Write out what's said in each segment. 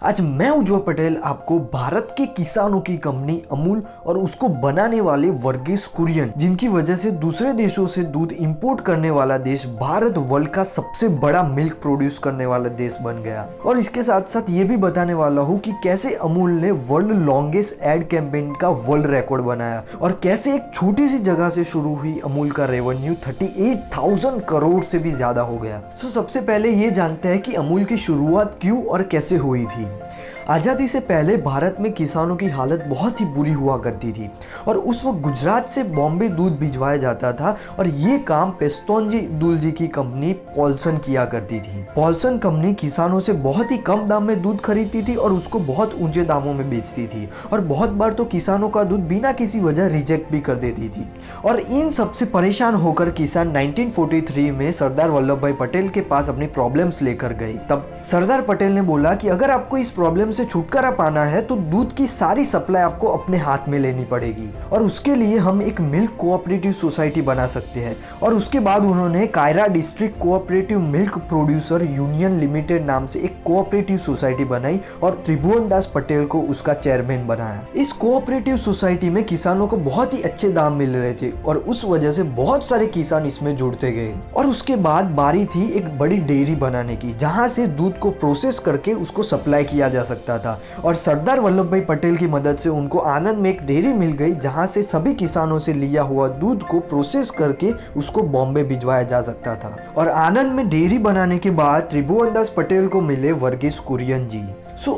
आज मैं उज्ज्वल पटेल आपको भारत के किसानों की कंपनी अमूल और उसको बनाने वाले वर्गीस कुरियन, जिनकी वजह से दूसरे देशों से दूध इंपोर्ट करने वाला देश भारत वर्ल्ड का सबसे बड़ा मिल्क प्रोड्यूस करने वाला देश बन गया। और इसके साथ साथ ये भी बताने वाला हूँ कि कैसे अमूल ने वर्ल्ड लॉन्गेस्ट एड कैंपेन का वर्ल्ड रिकॉर्ड बनाया और कैसे एक छोटी सी जगह से शुरू हुई अमूल का रेवेन्यू 38,000 करोड़ से भी ज्यादा हो गया। सबसे पहले ये जानते हैं कि अमूल की शुरुआत क्यों और कैसे हुई थी। आज़ादी से पहले भारत में किसानों की हालत बहुत ही बुरी हुआ करती थी और उस वक्त गुजरात से बॉम्बे दूध भिजवाया जाता था और ये काम पेस्तोंजी दुलजी की कंपनी पॉल्सन किया करती थी। पॉल्सन कंपनी किसानों से बहुत ही कम दाम में दूध खरीदती थी और उसको बहुत ऊंचे दामों में बेचती थी और बहुत बार तो किसानों का दूध बिना किसी वजह रिजेक्ट भी कर देती थी। और इन सबसे परेशान होकर किसान 1943 में सरदार वल्लभ भाई पटेल के पास अपनी प्रॉब्लम्स लेकर गए। तब सरदार पटेल ने बोला कि अगर आपको इस प्रॉब्लम से छुटकारा पाना है तो दूध की सारी सप्लाई आपको अपने हाथ में लेनी पड़ेगी और उसके लिए हम एक मिल्क कोऑपरेटिव सोसाइटी बना सकते हैं। और उसके बाद उन्होंने Kaira district cooperative milk producer union limited नाम से एक कोऑपरेटिव सोसाइटी बनाई और त्रिभुवन दास पटेल को उसका चेयरमैन बनाया। इस कोऑपरेटिव सोसाइटी में किसानों को बहुत ही अच्छे दाम मिल रहे थे और उस वजह से बहुत सारे किसान इसमें जुड़ते गए। और उसके बाद बारी थी एक बड़ी डेयरी बनाने की, जहां से दूध को प्रोसेस करके उसको सप्लाई किया जा सकता था। और सरदार वल्लभ भाई पटेल की मदद से उनको आनंद में एक डेयरी मिल गई, जहां से सभी किसानों से लिया हुआ दूध को प्रोसेस करके उसको बॉम्बे भिजवाया जा सकता था। और आनंद में डेयरी बनाने के बाद त्रिभुवन दास पटेल को मिले वर्गीस कुरियन जी।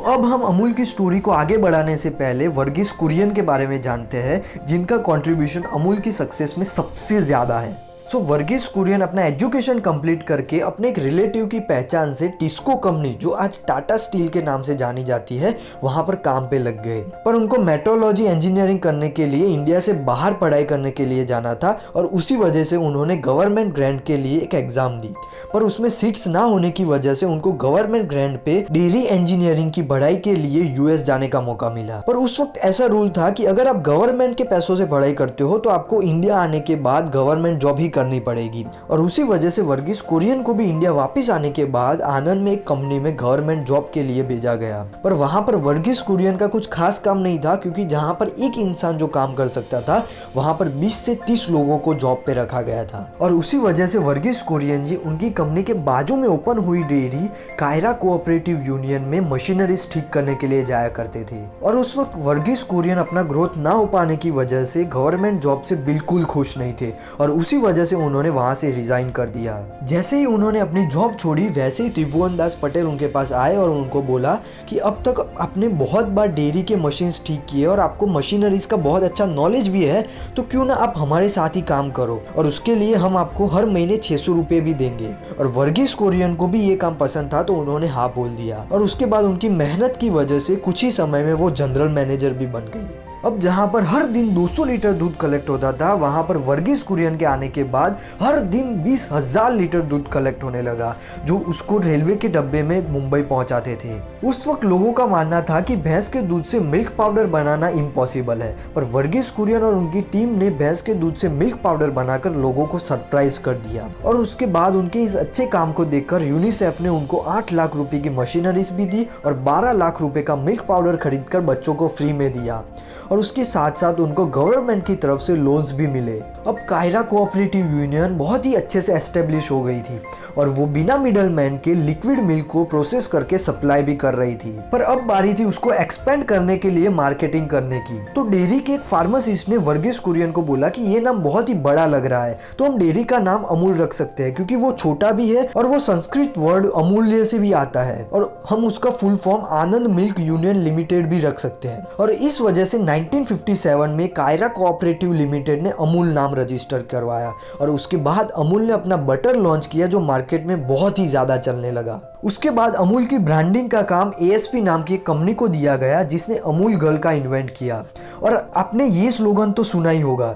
अब हम अमूल की स्टोरी को आगे बढ़ाने से पहले वर्गीस कुरियन के बारे में जानते हैं, जिनका कंट्रीब्यूशन अमूल की सक्सेस में सबसे ज्यादा है। वर्गीस कुरियन अपना एजुकेशन कंप्लीट करके अपने एक रिलेटिव की पहचान से टिस्को कंपनी, जो आज टाटा स्टील के नाम से जानी जाती है, वहां पर काम पे लग गए। पर उनको मेट्रोलॉजी इंजीनियरिंग करने के लिए इंडिया से बाहर पढ़ाई करने के लिए जाना था और उसी वजह से उन्होंने गवर्नमेंट ग्रांट के लिए एक एग्जाम दी। पर उसमें सीट्स ना होने की वजह से उनको गवर्नमेंट ग्रांट पे डेयरी इंजीनियरिंग की पढ़ाई के लिए यूएस जाने का मौका मिला। पर उस वक्त ऐसा रूल था कि अगर आप गवर्नमेंट के पैसों से पढ़ाई करते हो तो आपको इंडिया आने के बाद गवर्नमेंट जॉब ही करनी पड़ेगी। और उसी वजह से वर्गीस कुरियन को भी इंडिया वापस आने के बाद आनंद में एक कंपनी में गवर्नमेंट जॉब के लिए भेजा गया। पर वहां पर वर्गीस कुरियन का कुछ खास काम नहीं था, क्योंकि जहां पर एक इंसान जो काम कर सकता था वहां पर 20 से 30 लोगों को जॉब पे रखा गया था। और उसी वजह से वर्गीस कुरियन जी उनकी कंपनी के बाजू में ओपन हुई डेयरी कायरा कोऑपरेटिव यूनियन में मशीनरीज ठीक करने के लिए जाया करते थे। और उस वक्त वर्गीस कुरियन अपना ग्रोथ ना हो पाने की वजह से गवर्नमेंट जॉब से बिल्कुल खुश नहीं थे और उसी वजह से उन्होंने वहां से रिजाइन कर दिया। जैसे ही उन्होंने अपनी जॉब छोड़ी, वैसे ही त्रिभुवन दास पटेल उनके पास आए और उनको बोला कि अब तक आपने बहुत बार डेयरी के मशीन्स ठीक किए और आपको मशीनरीज का बहुत अच्छा नॉलेज भी है, तो क्यों ना आप हमारे साथ ही काम करो और उसके लिए हम आपको हर महीने 600 रुपए भी देंगे। और वर्गीस कुरियन को भी ये काम पसंद था तो उन्होंने हाँ बोल दिया। और उसके बाद उनकी मेहनत की वजह से कुछ ही समय में वो जनरल मैनेजर भी बन गई। अब जहां पर हर दिन 200 लीटर दूध कलेक्ट होता था, वहां पर वर्गीस कुरियन के आने के बाद हर दिन 20,000 लीटर दूध कलेक्ट होने लगा, जो उसको रेलवे के डब्बे में मुंबई पहुंचाते थे। उस वक्त लोगों का मानना था कि भैंस के दूध से मिल्क पाउडर बनाना इम्पॉसिबल है, पर वर्गीस कुरियन और उनकी टीम ने भैंस के दूध से मिल्क पाउडर बनाकर लोगों को सरप्राइज कर दिया। और उसके बाद उनके इस अच्छे काम को देखकर यूनिसेफ ने उनको 8 लाख रुपए की मशीनरीज भी दी और 12 लाख रुपए का मिल्क पाउडर खरीदकर बच्चों को फ्री में दिया। और उसके साथ साथ उनको गवर्नमेंट की तरफ से लोन्स भी मिले। अब कायरा कोऑपरेटिव यूनियन बहुत ही अच्छे से एस्टेब्लिश हो गई थी और वो बिना मिडल मैन के लिक्विड मिल्क को प्रोसेस करके सप्लाई भी कर रही थी। पर अब बारी थी उसको एक्सपेंड करने के लिए मार्केटिंग करने की। तो डेयरी के एक फार्मासिस्ट ने वर्गीस कुरियन को बोला कि ये नाम बहुत ही बड़ा लग रहा है, तो हम डेयरी का नाम अमूल रख सकते हैं, क्योंकि वो छोटा भी है और वो संस्कृत वर्ड अमूल्य से भी आता है, और हम उसका फुल फॉर्म आनंद मिल्क यूनियन लिमिटेड भी रख सकते हैं। और इस वजह से 1957 में कायरा कोऑपरेटिव लिमिटेड ने अमूल नाम रजिस्टर करवाया और उसके बाद अमूल ने अपना बटर लॉन्च किया, जो मार्केट में बहुत ही ज्यादा चलने लगा। उसके बाद अमूल की ब्रांडिंग का काम एएसपी नाम की एक कंपनी को दिया गया, जिसने अमूल गर्ल का इन्वेंट किया। और आपने ये स्लोगन तो सुना ही होगा,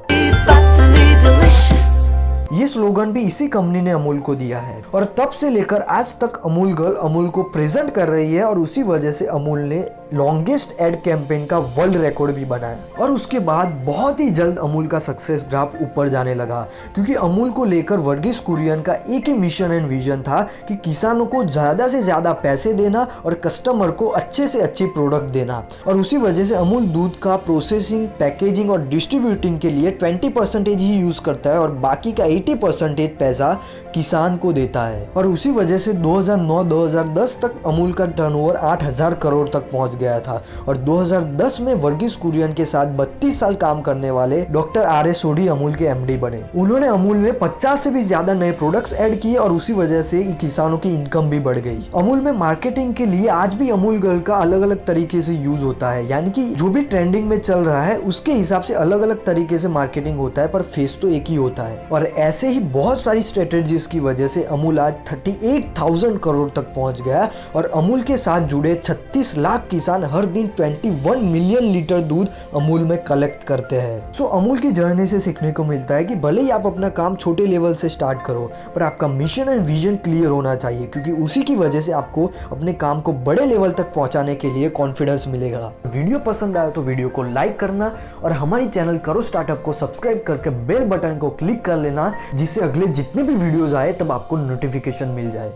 ये स्लोगन भी इसी कंपनी ने अमूल को दिया है और तब से लेकर आज तक अमूल गर्ल अमूल को प्रेजेंट कर रही है और उसी वजह से अमूल ने लॉन्गेस्ट एड कैंपेन का वर्ल्ड रिकॉर्ड भी बनाया। और उसके बाद बहुत ही जल्द अमूल का सक्सेस ग्राफ ऊपर जाने लगा क्योंकि अमूल को लेकर वर्गीस कुरियन का एक ही मिशन एंड विजन था कि किसानों को ज़्यादा से ज़्यादा पैसे देना और कस्टमर को अच्छे से अच्छी प्रोडक्ट देना। और उसी वजह से अमूल दूध का प्रोसेसिंग, पैकेजिंग और डिस्ट्रीब्यूटिंग के लिए 20% ही यूज़ करता है और बाकी का 80% पैसा किसान को देता है। और उसी वजह से 2009-2010 तक अमूल का टर्नओवर 8,000 करोड़ तक पहुंच गया था और 2010 में वर्गीस कुरियन के साथ 32 साल काम करने वाले डॉक्टर RS सोडी अमूल के MD बने। उन्होंने अमूल में 50 से भी ज्यादा नए प्रोडक्ट्स ऐड किए और उसी वजह से किसानों की इनकम भी बढ़ गई। अमूल में मार्केटिंग के लिए आज भी अमूल गर्ल का अलग अलग तरीके से यूज होता है, यानी कि जो भी ट्रेंडिंग में चल रहा है उसके हिसाब से अलग अलग तरीके से मार्केटिंग होता है, पर फेस तो एक ही होता है। और ऐसे ही बहुत सारी स्ट्रेटेजीज की वजह से अमूल आज 38,000 करोड़ तक पहुंच गया और अमूल के साथ जुड़े 36 लाख किसान हर दिन 21 मिलियन लीटर दूध अमूल में कलेक्ट करते हैं। सो अमूल की जर्नी से सीखने को मिलता है कि भले ही आप अपना काम छोटे लेवल से स्टार्ट करो, पर आपका मिशन एंड विजन क्लियर होना चाहिए क्योंकि उसी की वजह से आपको अपने काम को बड़े लेवल तक पहुंचाने के लिए कॉन्फिडेंस मिलेगा। वीडियो पसंद आया तो वीडियो को लाइक करना और हमारी चैनल करो स्टार्टअप को सब्सक्राइब करके बेल बटन को क्लिक कर लेना, जिससे अगले जितने भी वीडियोस आए तब आपको नोटिफिकेशन मिल जाए।